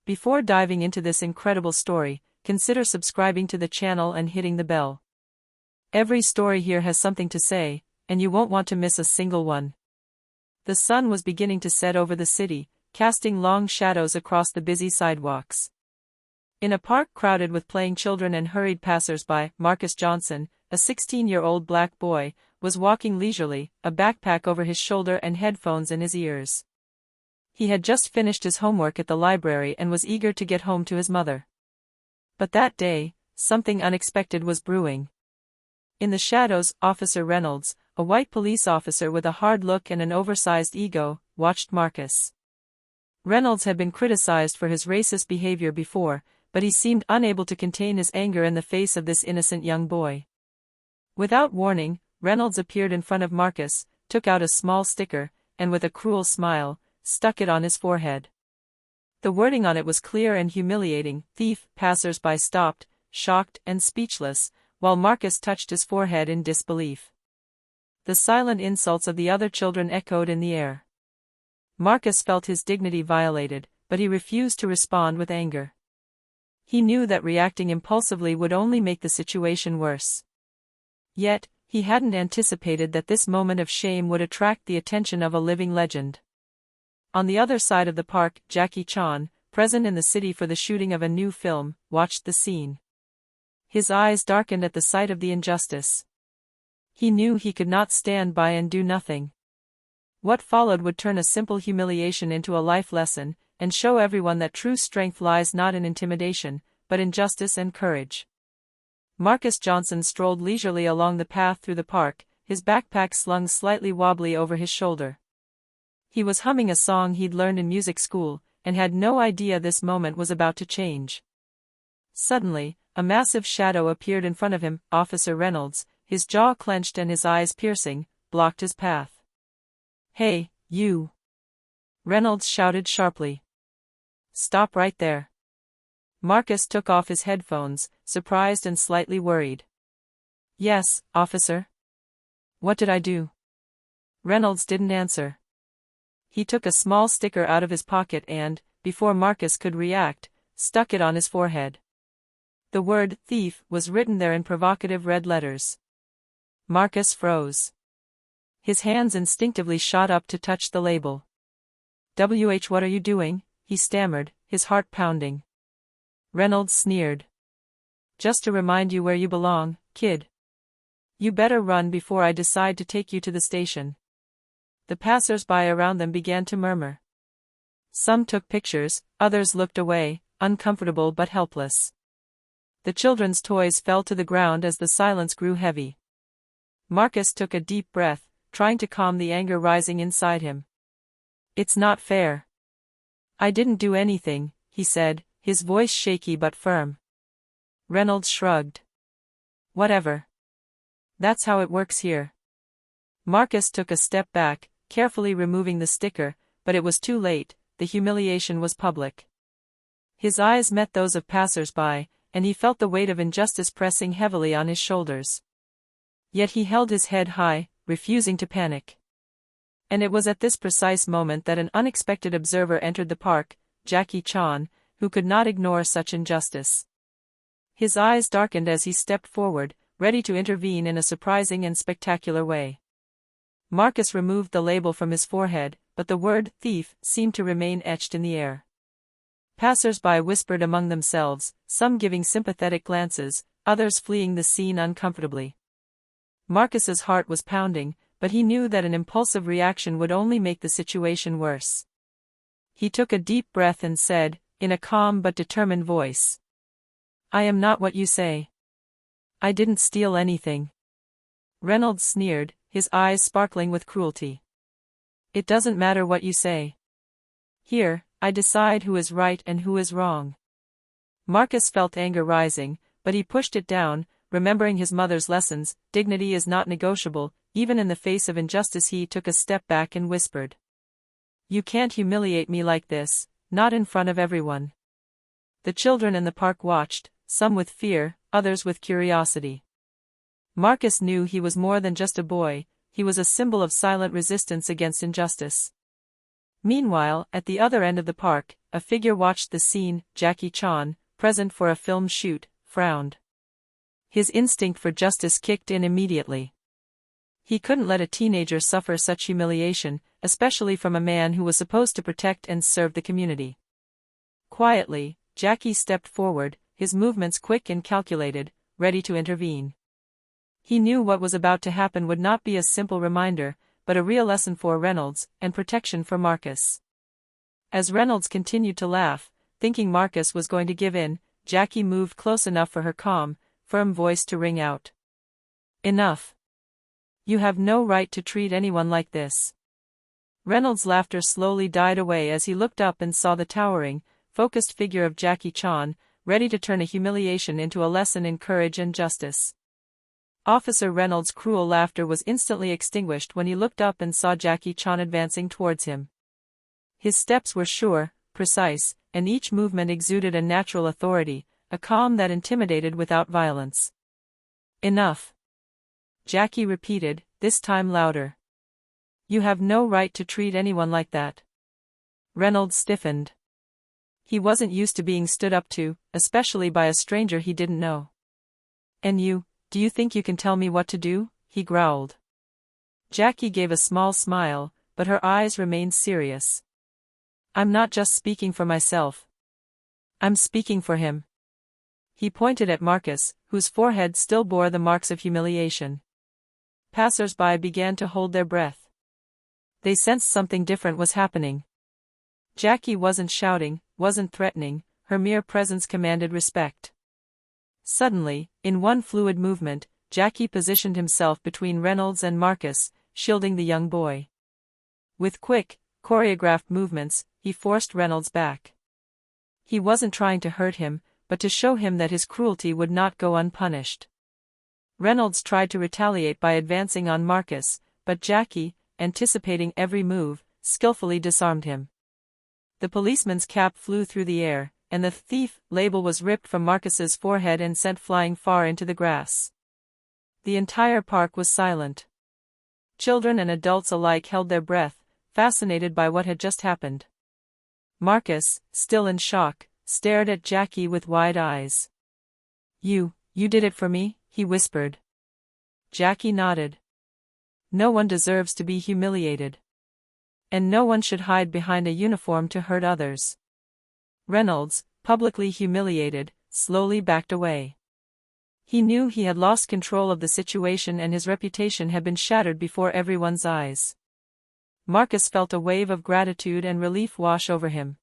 Before diving into this incredible story, consider subscribing to the channel and hitting the bell. Every story here has something to say, and you won't want to miss a single one. The sun was beginning to set over the city, casting long shadows across the busy sidewalks. In a park crowded with playing children and hurried passers-by, Marcus Johnson, a 16-year-old black boy, was walking leisurely, a backpack over his shoulder and headphones in his ears. He had just finished his homework at the library and was eager to get home to his mother. But that day, something unexpected was brewing. In the shadows, Officer Reynolds, a white police officer with a hard look and an oversized ego, watched Marcus. Reynolds had been criticized for his racist behavior before, but he seemed unable to contain his anger in the face of this innocent young boy. Without warning, Reynolds appeared in front of Marcus, took out a small sticker, and with a cruel smile, stuck it on his forehead. The wording on it was clear and humiliating: thief. Passers-by stopped, shocked and speechless, while Marcus touched his forehead in disbelief. The silent insults of the other children echoed in the air. Marcus felt his dignity violated, but he refused to respond with anger. He knew that reacting impulsively would only make the situation worse. Yet, he hadn't anticipated that this moment of shame would attract the attention of a living legend. On the other side of the park, Jackie Chan, present in the city for the shooting of a new film, watched the scene. His eyes darkened at the sight of the injustice. He knew he could not stand by and do nothing. What followed would turn a simple humiliation into a life lesson, and show everyone that true strength lies not in intimidation, but in justice and courage. Marcus Johnson strolled leisurely along the path through the park, his backpack slung slightly wobbly over his shoulder. He was humming a song he'd learned in music school, and had no idea this moment was about to change. Suddenly, a massive shadow appeared in front of him. Officer Reynolds, his jaw clenched and his eyes piercing, blocked his path. "Hey, you!" Reynolds shouted sharply. "Stop right there." Marcus took off his headphones, surprised and slightly worried. "Yes, officer." "What did I do?" Reynolds didn't answer. He took a small sticker out of his pocket and, before Marcus could react, stuck it on his forehead. The word "thief" was written there in provocative red letters. Marcus froze. His hands instinctively shot up to touch the label. What are you doing?" he stammered, his heart pounding. Reynolds sneered. "Just to remind you where you belong, kid. You better run before I decide to take you to the station." The passers-by around them began to murmur. Some took pictures, others looked away, uncomfortable but helpless. The children's toys fell to the ground as the silence grew heavy. Marcus took a deep breath, trying to calm the anger rising inside him. "It's not fair." "I didn't do anything," he said, his voice shaky but firm. Reynolds shrugged. "Whatever. That's how it works here." Marcus took a step back, carefully removing the sticker, but it was too late. The humiliation was public. His eyes met those of passers-by, and he felt the weight of injustice pressing heavily on his shoulders. Yet he held his head high, refusing to panic. And it was at this precise moment that an unexpected observer entered the park, Jackie Chan, who could not ignore such injustice. His eyes darkened as he stepped forward, ready to intervene in a surprising and spectacular way. Marcus removed the label from his forehead, but the word "thief" seemed to remain etched in the air. Passers-by whispered among themselves, some giving sympathetic glances, others fleeing the scene uncomfortably. Marcus's heart was pounding, but he knew that an impulsive reaction would only make the situation worse. He took a deep breath and said, in a calm but determined voice, "I am not what you say. I didn't steal anything." Reynolds sneered, his eyes sparkling with cruelty. "It doesn't matter what you say. Here, I decide who is right and who is wrong." Marcus felt anger rising, but he pushed it down, remembering his mother's lessons: dignity is not negotiable. Even in the face of injustice, he took a step back and whispered, "You can't humiliate me like this, not in front of everyone." The children in the park watched, some with fear, others with curiosity. Marcus knew he was more than just a boy, he was a symbol of silent resistance against injustice. Meanwhile, at the other end of the park, a figure watched the scene. Jackie Chan, present for a film shoot, frowned. His instinct for justice kicked in immediately. He couldn't let a teenager suffer such humiliation, especially from a man who was supposed to protect and serve the community. Quietly, Jackie stepped forward, his movements quick and calculated, ready to intervene. He knew what was about to happen would not be a simple reminder, but a real lesson for Reynolds, and protection for Marcus. As Reynolds continued to laugh, thinking Marcus was going to give in, Jackie moved close enough for her calm, firm voice to ring out. "Enough. You have no right to treat anyone like this." Reynolds' laughter slowly died away as he looked up and saw the towering, focused figure of Jackie Chan, ready to turn a humiliation into a lesson in courage and justice. Officer Reynolds' cruel laughter was instantly extinguished when he looked up and saw Jackie Chan advancing towards him. His steps were sure, precise, and each movement exuded a natural authority, a calm that intimidated without violence. "Enough," Jackie repeated, this time louder. "You have no right to treat anyone like that." Reynolds stiffened. He wasn't used to being stood up to, especially by a stranger he didn't know. "And you, do you think you can tell me what to do?" he growled. Jackie gave a small smile, but her eyes remained serious. "I'm not just speaking for myself. I'm speaking for him." He pointed at Marcus, whose forehead still bore the marks of humiliation. Passers-by began to hold their breath. They sensed something different was happening. Jackie wasn't shouting, wasn't threatening, her mere presence commanded respect. Suddenly, in one fluid movement, Jackie positioned himself between Reynolds and Marcus, shielding the young boy. With quick, choreographed movements, he forced Reynolds back. He wasn't trying to hurt him, but to show him that his cruelty would not go unpunished. Reynolds tried to retaliate by advancing on Marcus, but Jackie, anticipating every move, skillfully disarmed him. The policeman's cap flew through the air, and the "thief" label was ripped from Marcus's forehead and sent flying far into the grass. The entire park was silent. Children and adults alike held their breath, fascinated by what had just happened. Marcus, still in shock, stared at Jackie with wide eyes. You did it for me?" he whispered. Jackie nodded. "No one deserves to be humiliated. And no one should hide behind a uniform to hurt others." Reynolds, publicly humiliated, slowly backed away. He knew he had lost control of the situation and his reputation had been shattered before everyone's eyes. Marcus felt a wave of gratitude and relief wash over him.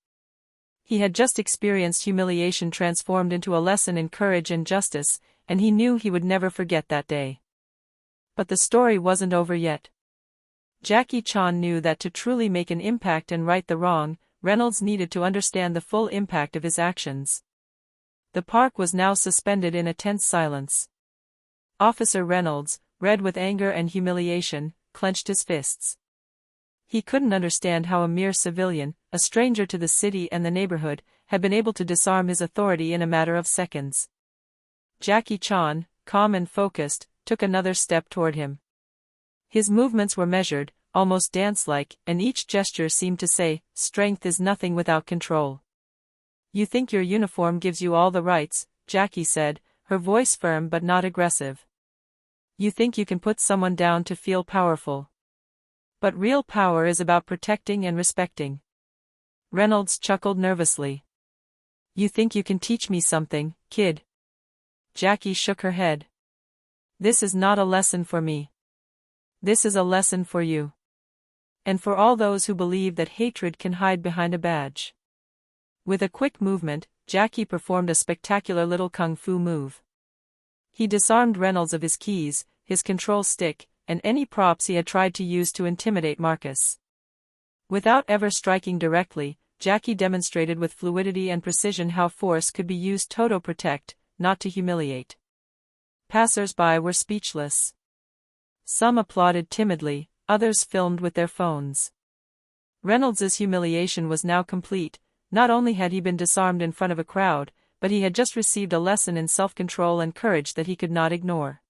He had just experienced humiliation transformed into a lesson in courage and justice, and he knew he would never forget that day. But the story wasn't over yet. Jackie Chan knew that to truly make an impact and right the wrong, Reynolds needed to understand the full impact of his actions. The park was now suspended in a tense silence. Officer Reynolds, red with anger and humiliation, clenched his fists. He couldn't understand how a mere civilian, a stranger to the city and the neighborhood, had been able to disarm his authority in a matter of seconds. Jackie Chan, calm and focused, took another step toward him. His movements were measured, almost dance-like, and each gesture seemed to say, "Strength is nothing without control." "You think your uniform gives you all the rights," Jackie said, her voice firm but not aggressive. "You think you can put someone down to feel powerful. But real power is about protecting and respecting." Reynolds chuckled nervously. "You think you can teach me something, kid?" Jackie shook her head. "This is not a lesson for me. This is a lesson for you. And for all those who believe that hatred can hide behind a badge." With a quick movement, Jackie performed a spectacular little kung fu move. He disarmed Reynolds of his keys, his control stick, and any props he had tried to use to intimidate Marcus. Without ever striking directly, Jackie demonstrated with fluidity and precision how force could be used to protect, not to humiliate. Passers-by were speechless. Some applauded timidly, others filmed with their phones. Reynolds's humiliation was now complete. Not only had he been disarmed in front of a crowd, but he had just received a lesson in self-control and courage that he could not ignore.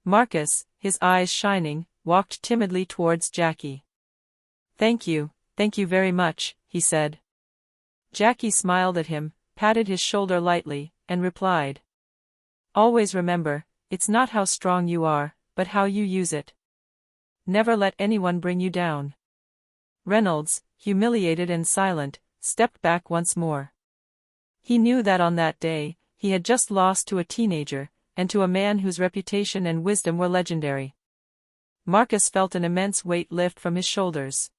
Marcus, his eyes shining, walked timidly towards Jackie. Thank you very much," he said. Jackie smiled at him, patted his shoulder lightly, and replied, "Always remember, it's not how strong you are, but how you use it. Never let anyone bring you down." Reynolds, humiliated and silent, stepped back once more. He knew that on that day, he had just lost to a teenager, and to a man whose reputation and wisdom were legendary. Marcus felt an immense weight lift from his shoulders.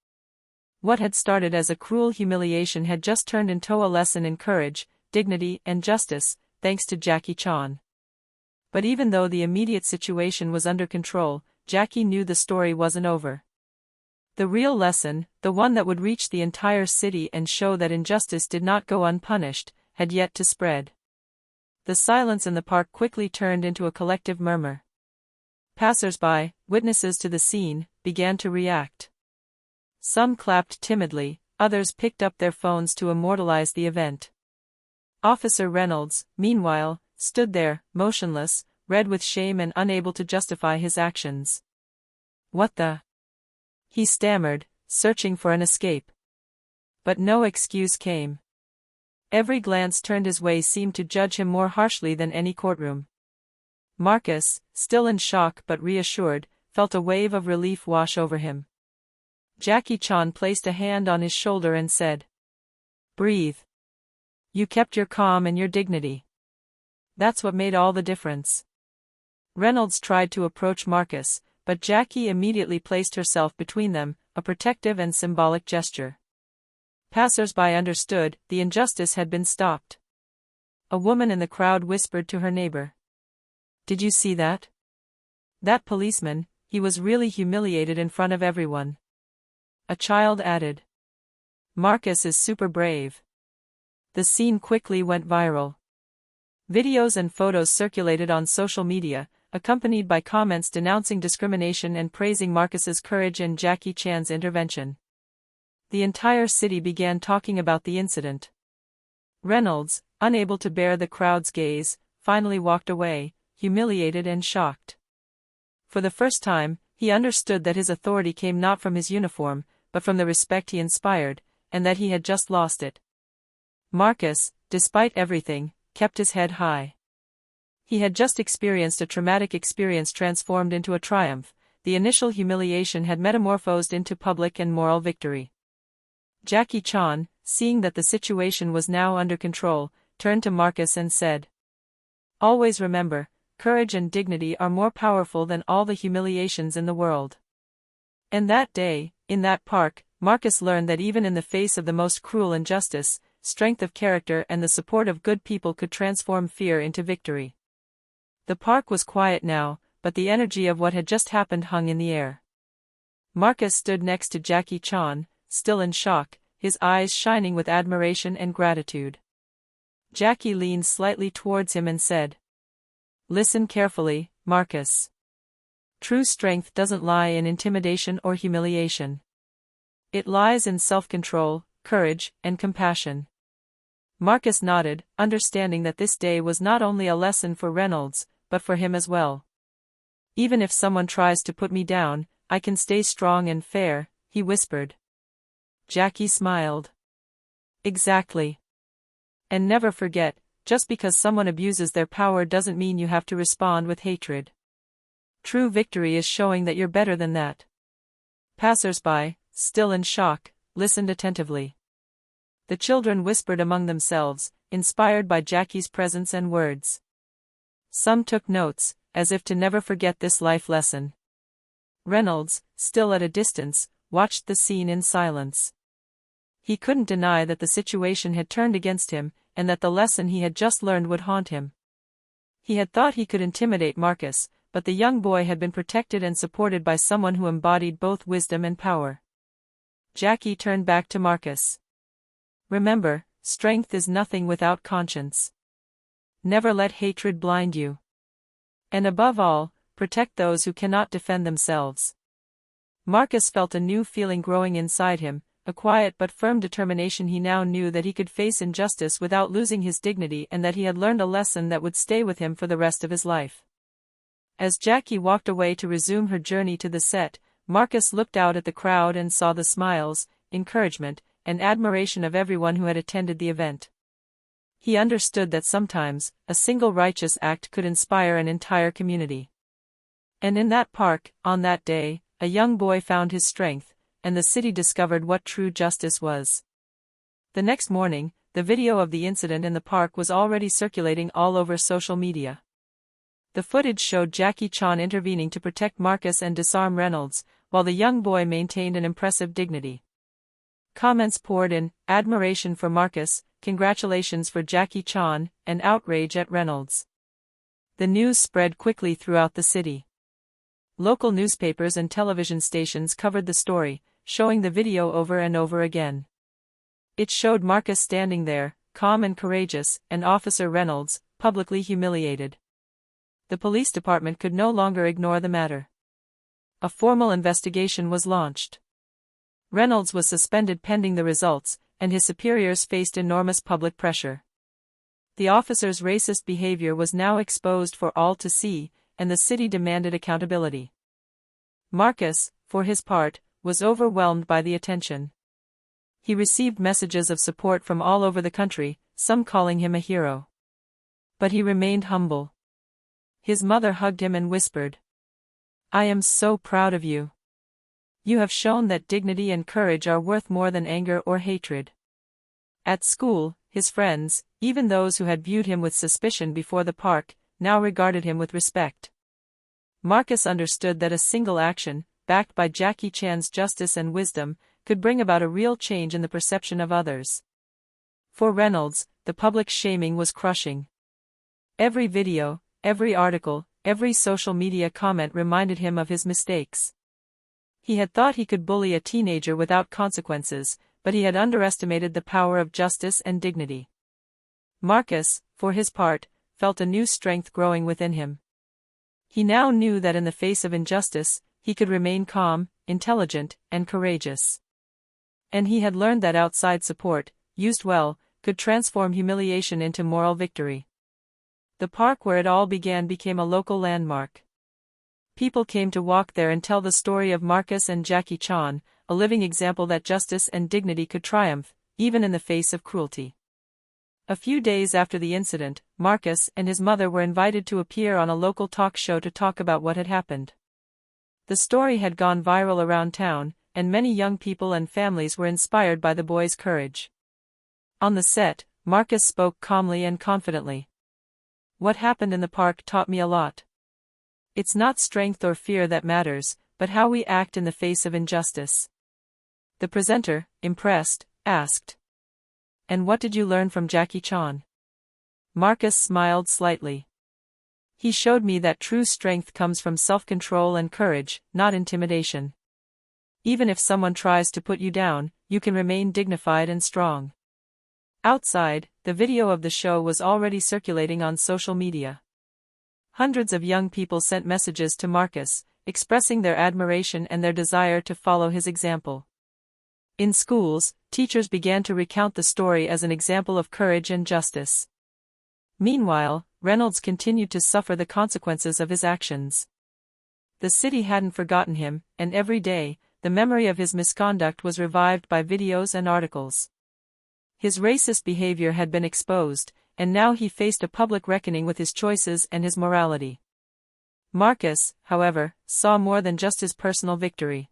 What had started as a cruel humiliation had just turned into a lesson in courage, dignity, and justice, thanks to Jackie Chan. But even though the immediate situation was under control, Jackie knew the story wasn't over. The real lesson, the one that would reach the entire city and show that injustice did not go unpunished, had yet to spread. The silence in the park quickly turned into a collective murmur. Passers-by, witnesses to the scene, began to react. Some clapped timidly, others picked up their phones to immortalize the event. Officer Reynolds, meanwhile, stood there, motionless, red with shame and unable to justify his actions. "What the?" he stammered, searching for an escape. But no excuse came. Every glance turned his way seemed to judge him more harshly than any courtroom. Marcus, still in shock but reassured, felt a wave of relief wash over him. Jackie Chan placed a hand on his shoulder and said, "Breathe. You kept your calm and your dignity. That's what made all the difference." Reynolds tried to approach Marcus, but Jackie immediately placed herself between them, a protective and symbolic gesture. Passers-by understood, the injustice had been stopped. A woman in the crowd whispered to her neighbor, "Did you see that? That policeman, he was really humiliated in front of everyone." A child added, "Marcus is super brave." The scene quickly went viral. Videos and photos circulated on social media, accompanied by comments denouncing discrimination and praising Marcus's courage and Jackie Chan's intervention. The entire city began talking about the incident. Reynolds, unable to bear the crowd's gaze, finally walked away, humiliated and shocked. For the first time, he understood that his authority came not from his uniform, but from the respect he inspired, and that he had just lost it. Marcus, despite everything, kept his head high. He had just experienced a traumatic experience transformed into a triumph. The initial humiliation had metamorphosed into public and moral victory. Jackie Chan, seeing that the situation was now under control, turned to Marcus and said, "Always remember, courage and dignity are more powerful than all the humiliations in the world." And that day, in that park, Marcus learned that even in the face of the most cruel injustice, strength of character and the support of good people could transform fear into victory. The park was quiet now, but the energy of what had just happened hung in the air. Marcus stood next to Jackie Chan, still in shock, his eyes shining with admiration and gratitude. Jackie leaned slightly towards him and said, "Listen carefully, Marcus. True strength doesn't lie in intimidation or humiliation. It lies in self-control, courage, and compassion." Marcus nodded, understanding that this day was not only a lesson for Reynolds, but for him as well. "Even if someone tries to put me down, I can stay strong and fair," he whispered. Jackie smiled. "Exactly. And never forget, just because someone abuses their power doesn't mean you have to respond with hatred. True victory is showing that you're better than that." Passers-by, still in shock, listened attentively. The children whispered among themselves, inspired by Jackie's presence and words. Some took notes, as if to never forget this life lesson. Reynolds, still at a distance, watched the scene in silence. He couldn't deny that the situation had turned against him, and that the lesson he had just learned would haunt him. He had thought he could intimidate Marcus, but the young boy had been protected and supported by someone who embodied both wisdom and power. Jackie turned back to Marcus. "Remember, strength is nothing without conscience. Never let hatred blind you. And above all, protect those who cannot defend themselves." Marcus felt a new feeling growing inside him, a quiet but firm determination. He now knew that he could face injustice without losing his dignity and that he had learned a lesson that would stay with him for the rest of his life. As Jackie walked away to resume her journey to the set, Marcus looked out at the crowd and saw the smiles, encouragement, and admiration of everyone who had attended the event. He understood that sometimes, a single righteous act could inspire an entire community. And in that park, on that day, a young boy found his strength, and the city discovered what true justice was. The next morning, the video of the incident in the park was already circulating all over social media. The footage showed Jackie Chan intervening to protect Marcus and disarm Reynolds, while the young boy maintained an impressive dignity. Comments poured in, admiration for Marcus, congratulations for Jackie Chan, and outrage at Reynolds. The news spread quickly throughout the city. Local newspapers and television stations covered the story, showing the video over and over again. It showed Marcus standing there, calm and courageous, and Officer Reynolds, publicly humiliated. The police department could no longer ignore the matter. A formal investigation was launched. Reynolds was suspended pending the results, and his superiors faced enormous public pressure. The officer's racist behavior was now exposed for all to see, and the city demanded accountability. Marcus, for his part, was overwhelmed by the attention. He received messages of support from all over the country, some calling him a hero. But he remained humble. His mother hugged him and whispered, "I am so proud of you. You have shown that dignity and courage are worth more than anger or hatred." At school, his friends, even those who had viewed him with suspicion before the park, now regarded him with respect. Marcus understood that a single action, backed by Jackie Chan's justice and wisdom, could bring about a real change in the perception of others. For Reynolds, the public shaming was crushing. Every video, every article, every social media comment reminded him of his mistakes. He had thought he could bully a teenager without consequences, but he had underestimated the power of justice and dignity. Marcus, for his part, felt a new strength growing within him. He now knew that in the face of injustice, he could remain calm, intelligent, and courageous. And he had learned that outside support, used well, could transform humiliation into moral victory. The park where it all began became a local landmark. People came to walk there and tell the story of Marcus and Jackie Chan, a living example that justice and dignity could triumph, even in the face of cruelty. A few days after the incident, Marcus and his mother were invited to appear on a local talk show to talk about what had happened. The story had gone viral around town, and many young people and families were inspired by the boy's courage. On the set, Marcus spoke calmly and confidently. "What happened in the park taught me a lot. It's not strength or fear that matters, but how we act in the face of injustice." The presenter, impressed, asked, "And what did you learn from Jackie Chan?" Marcus smiled slightly. "He showed me that true strength comes from self-control and courage, not intimidation. Even if someone tries to put you down, you can remain dignified and strong." Outside, the video of the show was already circulating on social media. Hundreds of young people sent messages to Marcus, expressing their admiration and their desire to follow his example. In schools, teachers began to recount the story as an example of courage and justice. Meanwhile, Reynolds continued to suffer the consequences of his actions. The city hadn't forgotten him, and every day, the memory of his misconduct was revived by videos and articles. His racist behavior had been exposed, and now he faced a public reckoning with his choices and his morality. Marcus, however, saw more than just his personal victory.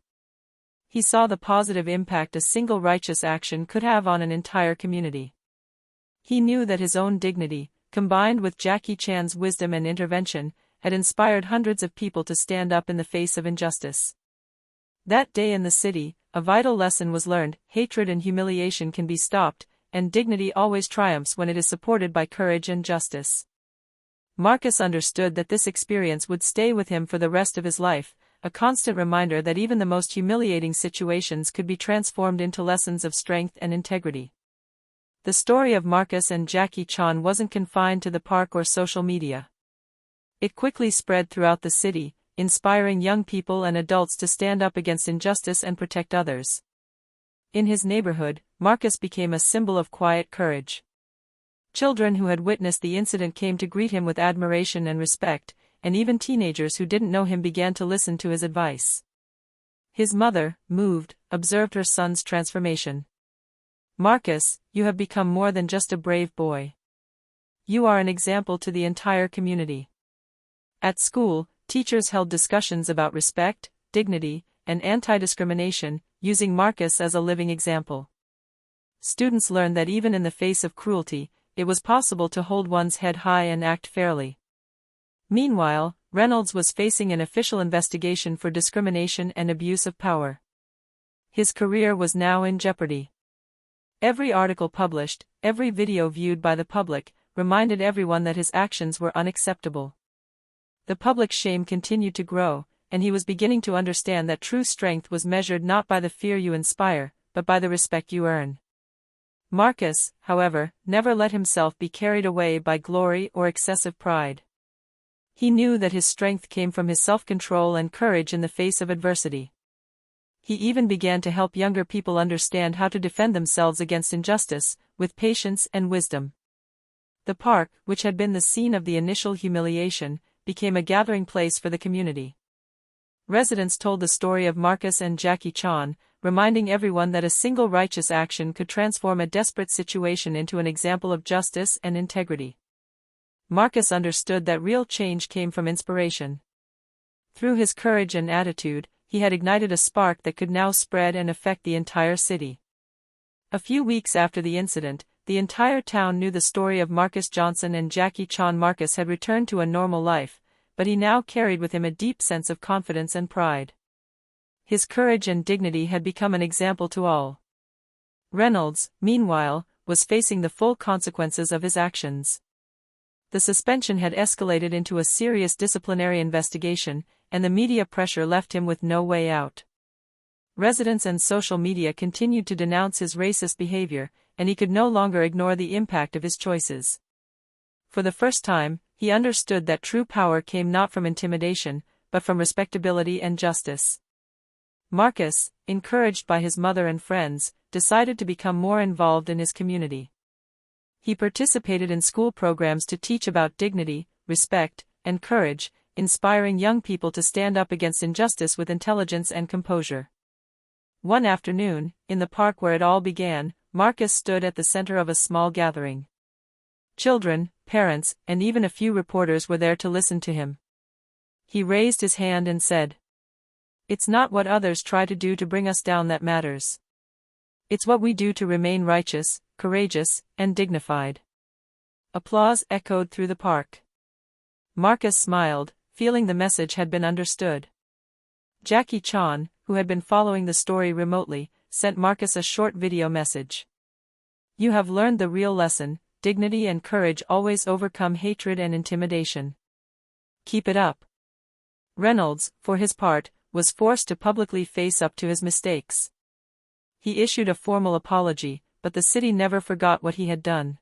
He saw the positive impact a single righteous action could have on an entire community. He knew that his own dignity, combined with Jackie Chan's wisdom and intervention, had inspired hundreds of people to stand up in the face of injustice. That day in the city, a vital lesson was learned: hatred and humiliation can be stopped, and dignity always triumphs when it is supported by courage and justice. Marcus understood that this experience would stay with him for the rest of his life, a constant reminder that even the most humiliating situations could be transformed into lessons of strength and integrity. The story of Marcus and Jackie Chan wasn't confined to the park or social media. It quickly spread throughout the city, inspiring young people and adults to stand up against injustice and protect others. In his neighborhood, Marcus became a symbol of quiet courage. Children who had witnessed the incident came to greet him with admiration and respect, and even teenagers who didn't know him began to listen to his advice. His mother, moved, observed her son's transformation. Marcus, you have become more than just a brave boy. You are an example to the entire community. At school, teachers held discussions about respect, dignity, and anti-discrimination, using Marcus as a living example. Students learned that even in the face of cruelty, it was possible to hold one's head high and act fairly. Meanwhile, Reynolds was facing an official investigation for discrimination and abuse of power. His career was now in jeopardy. Every article published, every video viewed by the public, reminded everyone that his actions were unacceptable. The public shame continued to grow, and he was beginning to understand that true strength was measured not by the fear you inspire, but by the respect you earn. Marcus, however, never let himself be carried away by glory or excessive pride. He knew that his strength came from his self-control and courage in the face of adversity. He even began to help younger people understand how to defend themselves against injustice, with patience and wisdom. The park, which had been the scene of the initial humiliation, became a gathering place for the community. Residents told the story of Marcus and Jackie Chan, reminding everyone that a single righteous action could transform a desperate situation into an example of justice and integrity. Marcus understood that real change came from inspiration. Through his courage and attitude, he had ignited a spark that could now spread and affect the entire city. A few weeks after the incident, the entire town knew the story of Marcus Johnson and Jackie Chan. Marcus had returned to a normal life, but he now carried with him a deep sense of confidence and pride. His courage and dignity had become an example to all. Reynolds, meanwhile, was facing the full consequences of his actions. The suspension had escalated into a serious disciplinary investigation, and the media pressure left him with no way out. Residents and social media continued to denounce his racist behavior, and he could no longer ignore the impact of his choices. For the first time, he understood that true power came not from intimidation, but from respectability and justice. Marcus, encouraged by his mother and friends, decided to become more involved in his community. He participated in school programs to teach about dignity, respect, and courage, inspiring young people to stand up against injustice with intelligence and composure. One afternoon, in the park where it all began, Marcus stood at the center of a small gathering. Children, parents, and even a few reporters were there to listen to him. He raised his hand and said, "It's not what others try to do to bring us down that matters. It's what we do to remain righteous, courageous, and dignified." Applause echoed through the park. Marcus smiled, feeling the message had been understood. Jackie Chan, who had been following the story remotely, sent Marcus a short video message. "You have learned the real lesson: dignity and courage always overcome hatred and intimidation. Keep it up." Reynolds, for his part, was forced to publicly face up to his mistakes. He issued a formal apology, but the city never forgot what he had done.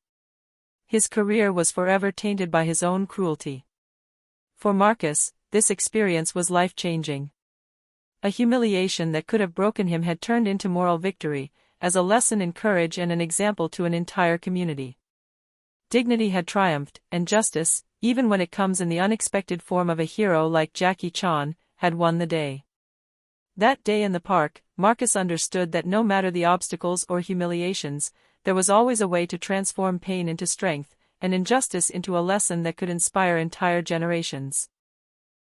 His career was forever tainted by his own cruelty. For Marcus, this experience was life-changing. A humiliation that could have broken him had turned into moral victory, as a lesson in courage and an example to an entire community. Dignity had triumphed, and justice, even when it comes in the unexpected form of a hero like Jackie Chan, had won the day. That day in the park, Marcus understood that no matter the obstacles or humiliations, there was always a way to transform pain into strength, and injustice into a lesson that could inspire entire generations.